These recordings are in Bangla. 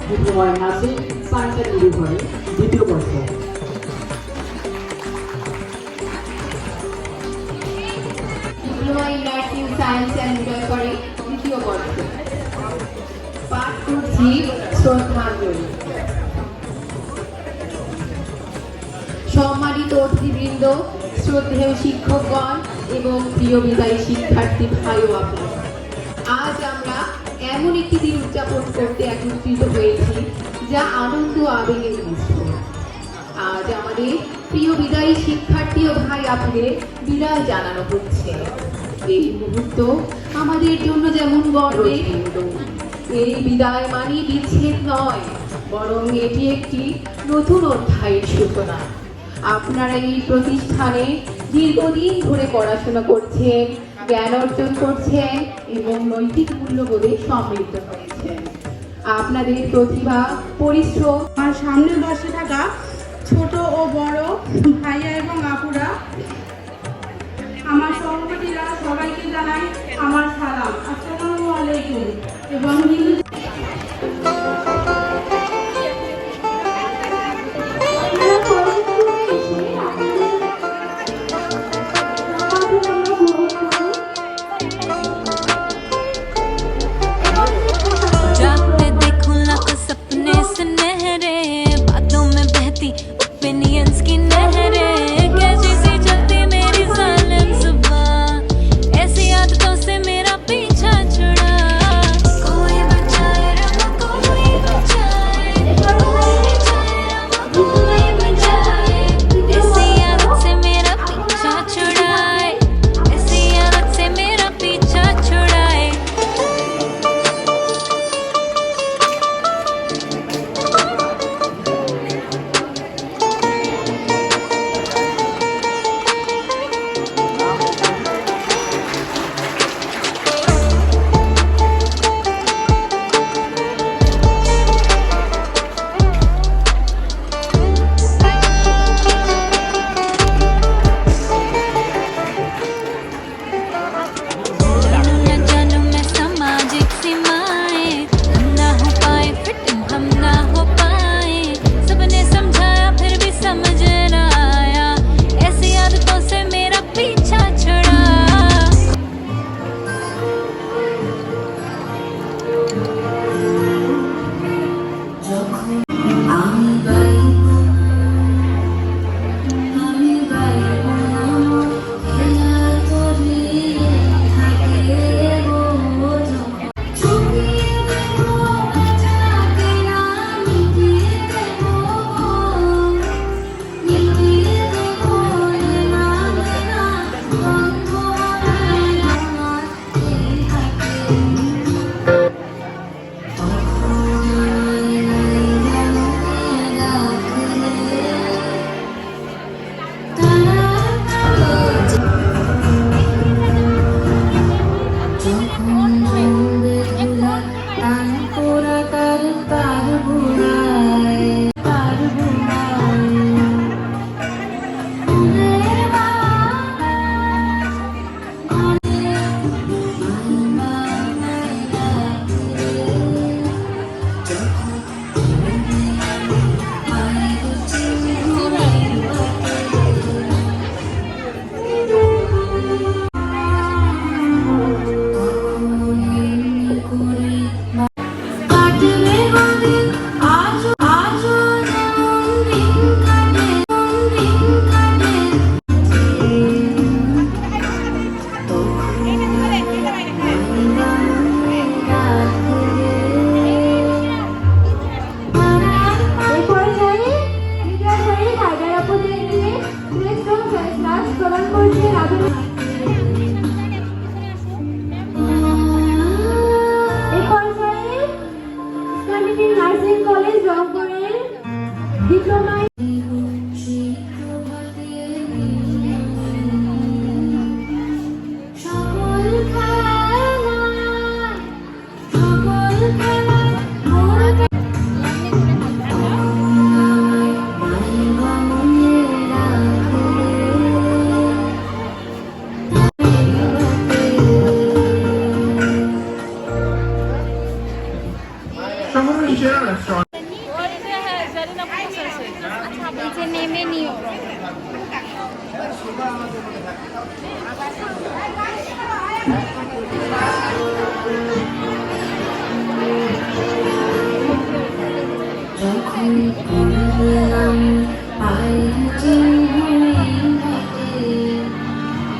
ডিপ্লোমায় নার্সিং সায়েন্স অ্যান্ড মিডওয়াইফারি দ্বিতীয় বর্ষ। Diploma in nursing science and midwifery দ্বিতীয় বর্ষ। পাঠ করছি শ্রদ্ধাঞ্জলি। সম্মানিত অতিথিবৃন্দ, শ্রদ্ধেয় শিক্ষকগণ এবং প্রিয় বিদায়ী শিক্ষার্থী ভাই ও আপন, আজ আমরা এমন একটি দিন উদযাপন করতে একত্রিত হয়েছি যা আনন্দ আবেগে মিশ্র। আজ আমাদের প্রিয় বিদায়ী শিক্ষার্থী ও ভাই আপনাদের বিদায় জানানো হচ্ছে। এই মুহূর্ত আমাদের জন্য যেমন গর্বের, এই বিদায় মানে বিচ্ছেদ নয়, বরং এটি একটি নতুন অধ্যায়ের সূচনা। আপনারা এই প্রতিষ্ঠানে দীর্ঘদিন ধরে পড়াশোনা করছেন, জ্ঞান অর্জন করছেন এবং নৈতিক মূল্যবোধে সমৃদ্ধ হয়েছেন। আপনাদের প্রতিভা, পরিশ্রম আর সামনে বসে থাকা ছোট ও বড় ভাইয়া এবং আপুরা, আমার সহপাঠীরা, সবাইকে জানাই আমার সালাম, আসসালামু আলাইকুম। এবং ओपिनियंस की नहरें कैसी सी चलती मेरी जालिम जुबान, ऐसी आदतों से मेरा पीछा छुड़ा। कोई बचा ক্লাস প্রদান করছে রাজনীতি। এই পর্যায়ে কমিটি নার্সিং কলেজ রংপুরের ডিপ্লোমা নেমে নিও যখন করলাম পায়ের চিহ্ন আমি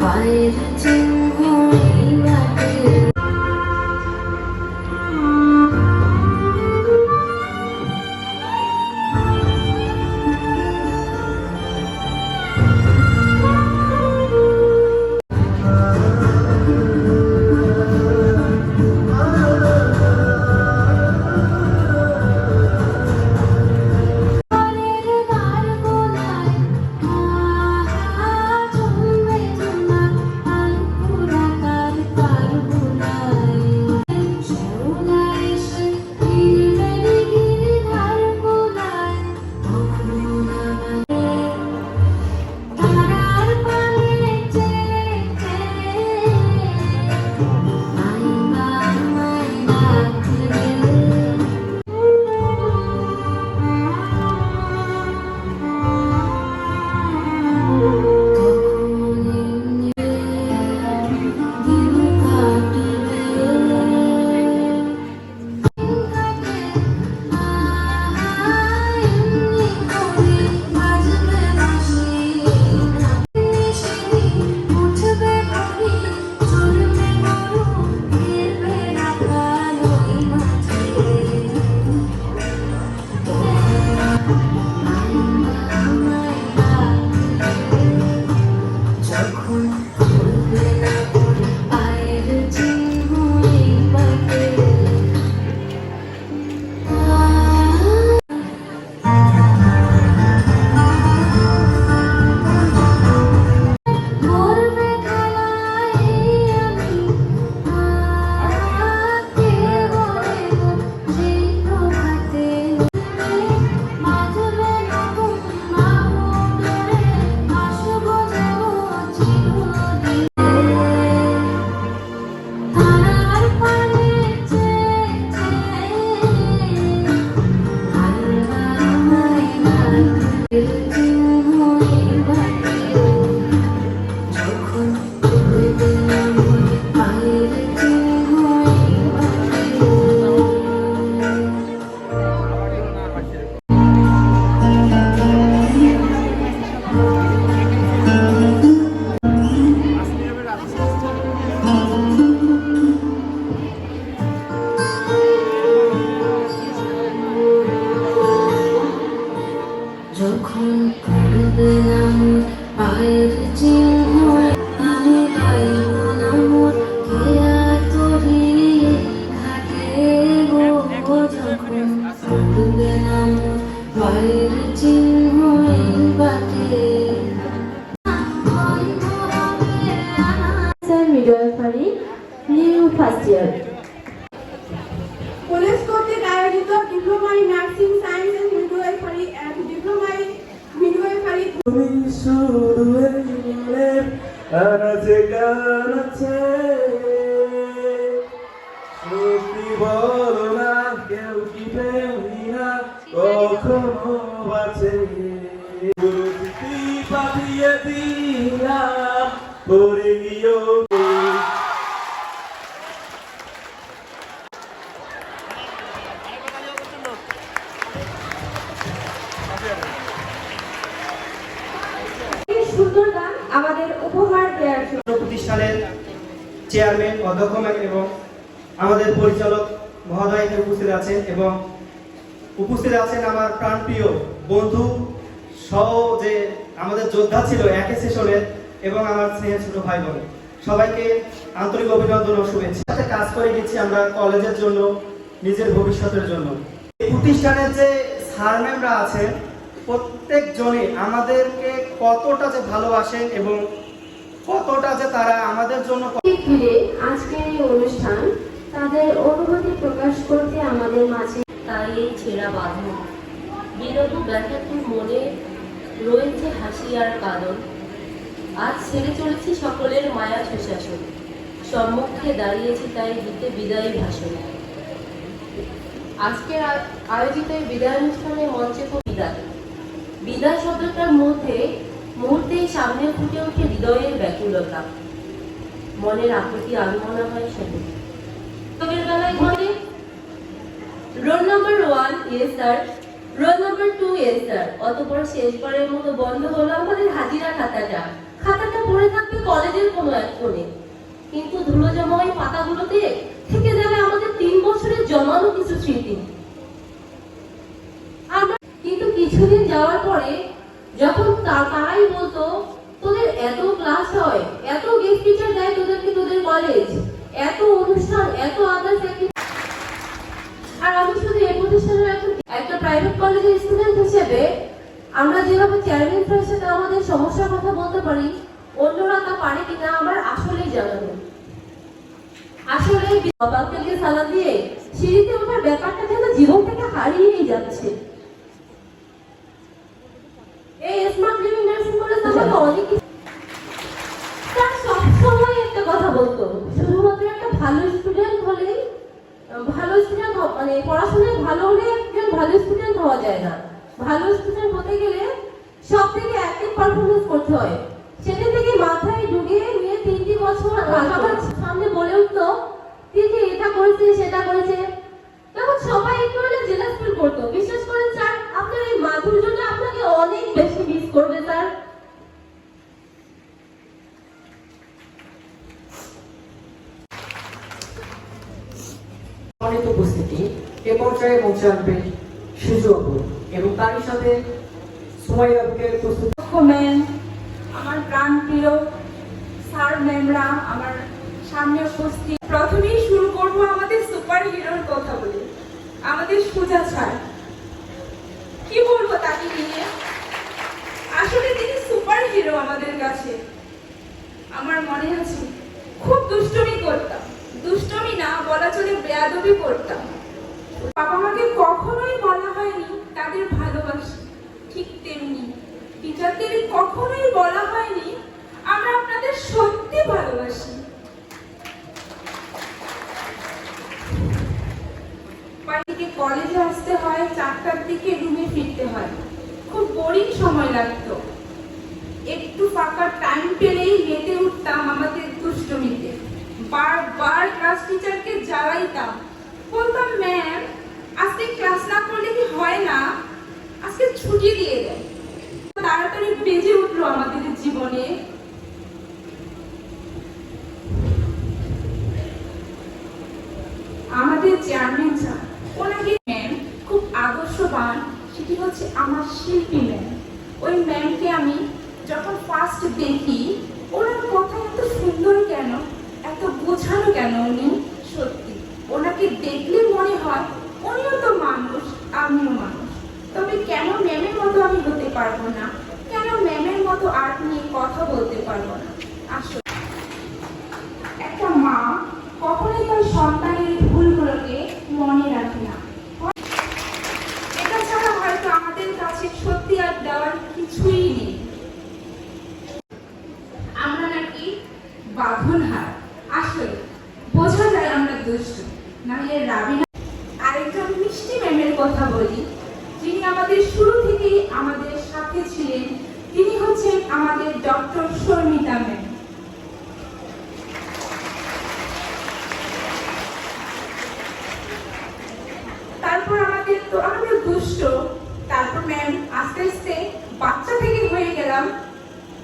পায়ের চিহ্ন midwifery new first year. College কর্তৃক আয়োজিত diploma in nursing science and midwifery and diploma in midwifery তুমি শুধু এলে আনাচে কানাচে সত্যি বলো না কেউ কি প্রেমী না কখনো বাঁচে গুরুতি পাঠিয়ে দিলাম পরে গিয়েও সুন্দর গান আমাদের উপহার দেওয়ার জন্য প্রতিষ্ঠানের চেয়ারম্যান অধ্যক্ষ এবং আমাদের পরিচালক মহোদয় এখানে উপস্থিত আছেন এবং উপস্থিত আছেন আমার প্রাণপ্রিয় বন্ধু সহ যে আমাদের যোদ্ধা ছিল একই সেশনের এবং আমার স্নেহের ছোট ভাই বোন সবাইকে আন্তরিক অভিনন্দন ও শুভেচ্ছা। সাথে কাজ করে গেছি আমরা কলেজের জন্য নিজের ভবিষ্যতের জন্য। এই প্রতিষ্ঠানের যে স্যার ম্যামরা আছেন প্রত্যেকজনে আমাদেরকে কতটা যে ভালোবাসেন এবং কতটা যে তারা আমাদের জন্য ঘিরে আজকের এই অনুষ্ঠান তাদের অনুভূতি প্রকাশ করতে আমাদের মাঝে। তাই এই ছেঁড়া বাঁধন বিরহ ব্যথাকে মনে রয়েছে হাসি আর কাঁদন। আজ ছেড়ে চলেছি সকলের মায়া সুশাসন, সম্মুখে দাঁড়িয়েছি তাই দিতে বিদায়ী ভাষণ। আজকের আয়োজিত এই বিদায় অনুষ্ঠানে মঞ্চে বিদায় বিদায় শব্দটার মধ্যে মুহূর্তেই সামনে ফুটে ওঠে হৃদয়ের ব্যাকুলতা, মনের আকুতি আনমনা হয় সেদিন বেলায় ঘটে। Roll number 1 yes sir, roll number 2 yes sir. অতঃপর শেষবারের মতো বন্ধ হলো আমাদের হাজিরা খাতাটা পড়ে থাকবে কলেজের কোনো এক কোণে, কিন্তু ধুলো জমা ওই পাতাগুলোতে থেকে যাবে আমাদের 3 বছরের জমানো কিছু স্মৃতি। কিন্তু কিছুদিন যাওয়ার পরে যখন তারাই বলতো তোদের এত ক্লাস হয়, এত গেস্ট টিচার দেয় তোদেরকে তোদের কলেজ, এত অনুষ্ঠান, এত আদার্স অ্যাক্টিভিটি। আর আমি শুধু এই প্রতিষ্ঠানের একটা প্রাইভেট কলেজের স্টুডেন্ট হিসেবে আমরা যেভাবে চেয়ারম্যান স্যারের সাথে আমাদের সমস্যার কথা বলতে পারি, অন্যরা তা পারে কিনা আমার আসলেই জানা নেই। আসলে বাবাকে সালাম দিয়ে সিঁড়িতে ওঠার ব্যাপারটা যেন জীবন থেকে হারিয়েই যাচ্ছে। এই স্মার্ট লিভিং নার্সিং কলেজ আমাকে অনেক তার সবসময় একটা কথা বলতো, শুধুমাত্র একটা ভালো স্টুডেন্ট হলেই ভালো স্টুডেন্ট মানে পড়াশোনায় ভালো হলে একজন ভালো স্টুডেন্ট হওয়া যায় না। ভালো স্টুডেন্ট হতে গেলে সব থেকে অ্যাক্টিভ পারফরমেন্স করতে হয়। সেটা থেকে মাথায় ঢুকিয়ে নিয়ে 3 বছর আমার সামনে বলে উঠতো দিদি এটা করেছে সেটা করেছে, তখন সবাই একটু হলে জেলাস ফিল করতো। বিশেষ করে স্যার আপনার এই মাধুর্যটা আপনাকে অনেক বেশি মিস করবে স্যার। সম্মানিত উপস্থিতি এ পর্যায়ে মঞ্চে আনবে সুজু আপু এবং তারই সাথে সুমাইয়াকে প্রস্তুত। আমার প্রাণ প্রিয় স্যার ম্যামরা আমার সামনে উপস্থিত। প্রথমেই শুরু করব আমাদের সুপার হিরোর কথা বলে, আমাদের সুজা স্যার। কি বলবো তাকে নিয়ে, আসলে তিনি সুপার হিরো আমাদের কাছে। আমার মনে আছে খুব দুষ্টুমি করতাম, দুষ্টুমি না বলা চলে বেয়াদবি করতাম। বাবা মাকে কখনোই বলা হয়নি তাদের ভালোবাসি, ঠিক তেমনি টিচারদের কখনোই বলা হয়নি আমরা আপনাদের সত্যি ভালোবাসি। বাড়িতে কলেজে আসতে হয়, 4টার দিকে রুমে ফিরতে হয়, খুব বোরিং সময় লাগতো। একটু ফাঁকা টাইম পেলেই মেতে উঠতাম আমাদের দুষ্টমিতে। বারবার ক্লাস টিচারকে জ্বালাইতাম, বলতাম ম্যাম আজকে ক্লাস না করলে কি হয় না, আজকে ছুটি দিয়ে দেয়। তাড়াতাড়ি বেজে উঠলো আমাদের জীবনে। আমাদের চেয়ারম্যান স্যার, ওনাকে ম্যাম খুব আদর্শবান, সেটি হচ্ছে আমার শিল্পী ম্যাম। ওই ম্যামকে আমি যখন ফার্স্ট দেখি, ওনার কথা এত সুন্দর কেন, এত বোঝানো কেন উনি, সত্যি ওনাকে দেখলে মনে হয় উনিও তো মানুষ, আমিও মানুষ। তবে কেন ম্যামের মতো আমি হতে পারবো না, কেন ম্যামের মতো আর্ট নিয়ে কথা বলতে পারবো না। আসলে রক্ষণহার। আসলে বোঝা যায় আমরা দুষ্ট, নাহলে রাবিনা। আরেকজন মিষ্টি ম্যামের কথা বলি, যিনি আমাদের শুরু থেকেই আমাদের সাথে ছিলেন। তিনি হচ্ছেন আমাদের ডক্টর শর্মিতা ম্যাম। তারপর আমাদের দুষ্ট, তারপর ম্যাম আস্তে আস্তে বাচ্চা থেকে হয়ে গেলাম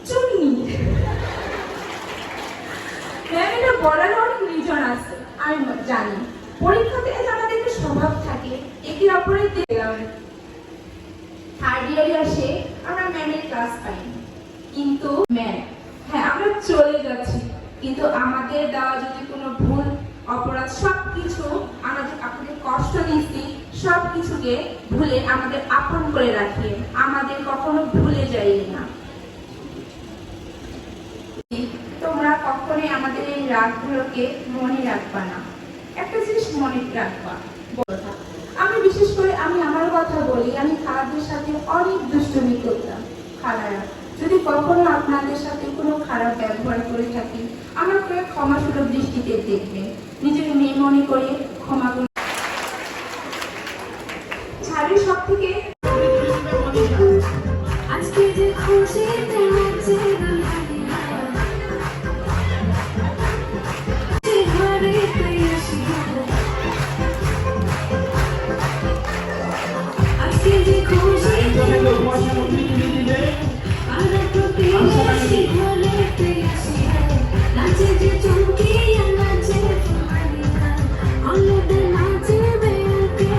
চুন্নি। ম্যাম এটা বলার অনেক রিজন আছে, আমি জানি। পরীক্ষাতে আমাদের একটা স্বভাব থাকে, একে অপরের দিলাম। থার্ড ইয়ারে আসে আমরা ম্যামের ক্লাস পাই, কিন্তু ম্যাম হ্যাঁ আমরা চলে যাচ্ছি, কিন্তু আমাদের দেওয়া যদি কোনো ভুল অপরাধ সবকিছু আমরা যে আপনাদের কষ্ট দিচ্ছি সবকিছুকে ভুলে আমাদের আপন করে রাখিয়ে আমাদের কখনো ভুলে যাই না। তোমরা কখনোই আমাদের এই রাগগুলোকে মনে রাখবা না, একটা জিনিস মনে রাখবা। আমি বিশেষ করে আমি আমার কথা বলি, আমি খালাদের সাথে অনেক দুষ্টুমি করতাম। খালারা যদি কখনো আপনাদের সাথে কোনো খারাপ ব্যবহার করে থাকি, আমার করে ক্ষমাসুলভ দৃষ্টিতে দেখবে, নিজের মেয়ে মনে করে ক্ষমা করে। ছাড়ের সব থেকে আজকে যে খুশিতে নাচে দুলহানিয়া ঘরে পেয়েছিয়া আজকে যে খুশিতে আর প্রতিবেশী ঘরে পেয়েছিয়া নাচে যে চমকিয়া নাচে দুলহানিয়া অন্যদের নাচে বেউকে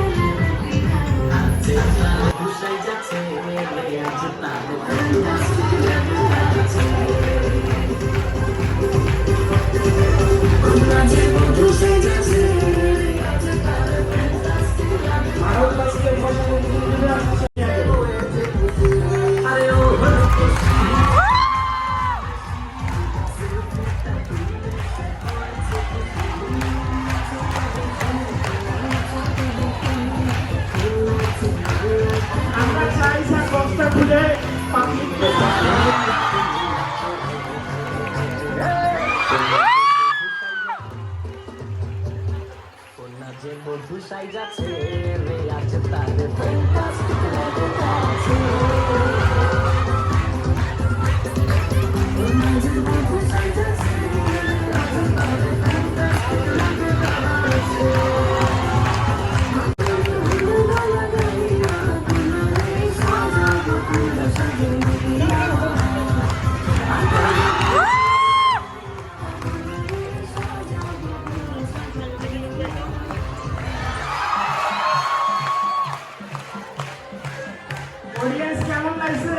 কেমন লাগছে?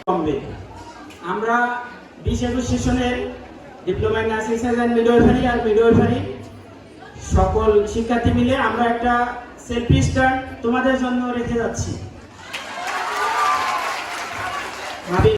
কমবে। আমরা 20-21 সেশনের diploma in nursing science and midwifery আর মিডওয়াইফারি সকল শিক্ষার্থী মিলে আমরা একটা সেলফি স্টার্ট তোমাদের জন্য রেখে যাচ্ছি। ভাবি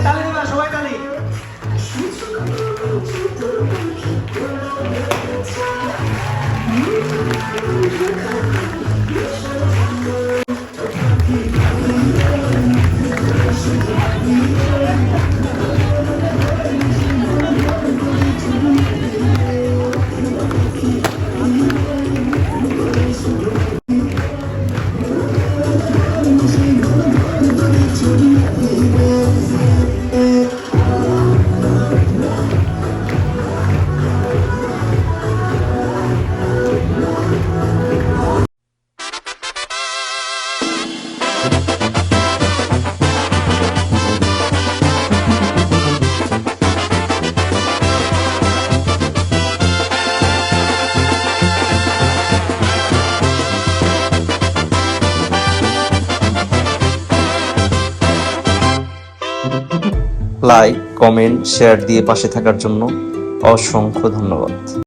তালি দেবা, সবাই তালি। লাইক, কমেন্ট, শেয়ার দিয়ে পাশে থাকার জন্য অসংখ্য ধন্যবাদ।